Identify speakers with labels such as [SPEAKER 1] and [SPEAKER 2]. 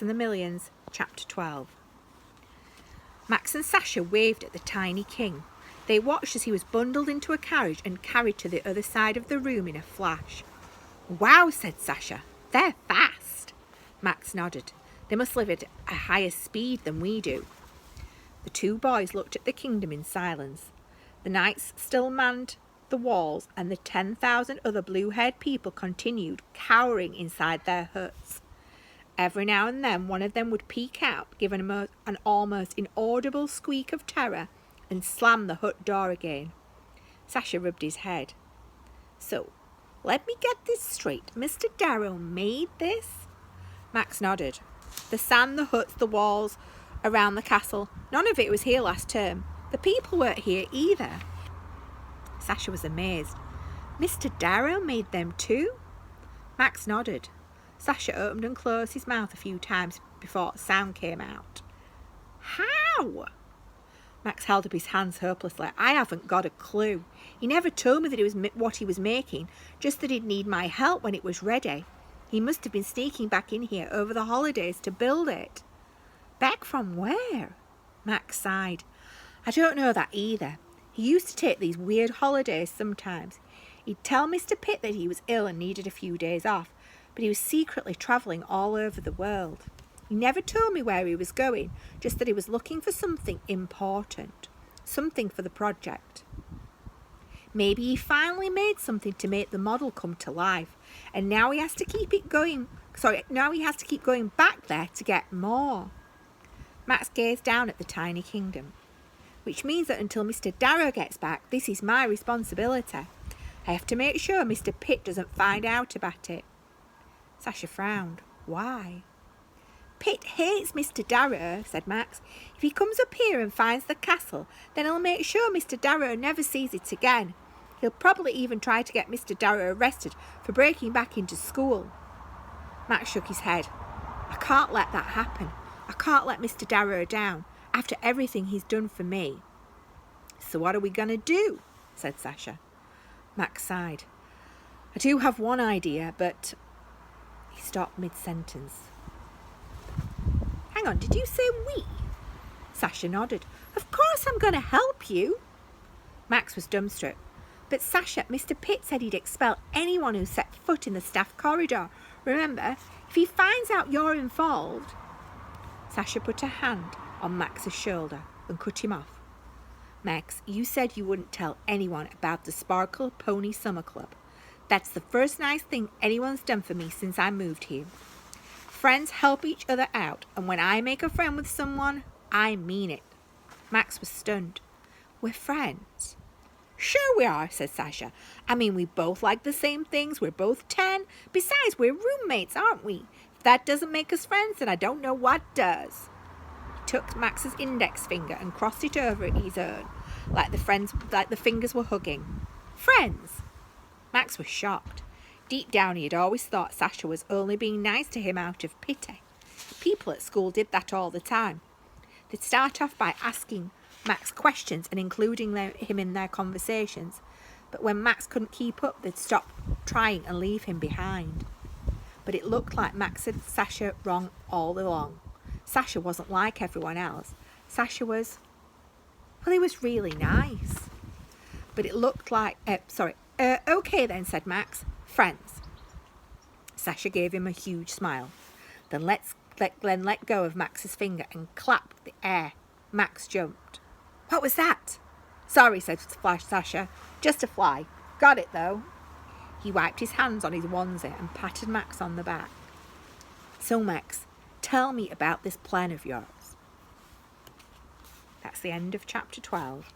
[SPEAKER 1] Max and the Millions, Chapter 12. Max and Sasha waved at the tiny king. They watched as he was bundled into a carriage and carried to the other side of the room in a flash. "Wow," said Sasha. "They're fast." Max nodded. "They must live at a higher speed than we do." The two boys looked at the kingdom in silence. The knights still manned the walls, and the 10,000 other blue-haired people continued cowering inside their huts. Every now and then one of them would peek out, give an almost inaudible squeak of terror, and slam the hut door again. Sasha rubbed his head. "So, let me get this straight. Mr. Darrow made this?" Max nodded. "The sand, the huts, the walls around the castle, none of it was here last term. The people weren't here either." Sasha was amazed. "Mr. Darrow made them too?" Max nodded. Sasha opened and closed his mouth a few times before sound came out. "How?" Max held up his hands hopelessly. "I haven't got a clue. He never told me that it was what he was making, just that he'd need my help when it was ready. He must have been sneaking back in here over the holidays to build it." "Back from where?" Max sighed. "I don't know that either. He used to take these weird holidays sometimes. He'd tell Mr. Pitt that he was ill and needed a few days off, but he was secretly travelling all over the world. He never told me where he was going, just that he was looking for something important, something for the project. Maybe he finally made something to make the model come to life, and now he has to keep going back there to get more." Max gazed down at the tiny kingdom. "Which means that until Mr. Darrow gets back, this is my responsibility. I have to make sure Mr. Pitt doesn't find out about it." Sasha frowned. "Why?" "Pitt hates Mr. Darrow," said Max. "If he comes up here and finds the castle, then he'll make sure Mr. Darrow never sees it again. He'll probably even try to get Mr. Darrow arrested for breaking back into school." Max shook his head. "I can't let that happen. I can't let Mr. Darrow down after everything he's done for me." "So what are we going to do?" said Sasha. Max sighed. "I do have one idea, but..." He stopped mid-sentence. "Hang on, did you say we?" Sasha nodded. "Of course I'm going to help you." Max was dumbstruck. "But Sasha, Mr. Pitt said he'd expel anyone who set foot in the staff corridor. Remember, if he finds out you're involved..." Sasha put a hand on Max's shoulder and cut him off. "Max, you said you wouldn't tell anyone about the Sparkle Pony Summer Club. That's the first nice thing anyone's done for me since I moved here. Friends help each other out, and when I make a friend with someone, I mean it." Max was stunned. "We're friends?" "Sure we are," said Sasha. "I mean, we both like the same things. We're both 10. Besides, we're roommates, aren't we? If that doesn't make us friends, then I don't know what does." He took Max's index finger and crossed it over his own, like the fingers were hugging. "Friends?" Max was shocked. Deep down he had always thought Sasha was only being nice to him out of pity. People at school did that all the time. They'd start off by asking Max questions and including him in their conversations, but when Max couldn't keep up, they'd stop trying and leave him behind. But it looked like Max had Sasha wrong all along. Sasha wasn't like everyone else. Sasha was... well, he was really nice. But it looked like... okay then, said Max. "Friends." Sasha gave him a huge smile. Then let go of Max's finger and clapped the air. Max jumped. "What was that?" "Sorry," said Sasha. "Just a fly. Got it, though." He wiped his hands on his onesie and patted Max on the back. "So, Max, tell me about this plan of yours." That's the end of chapter 12.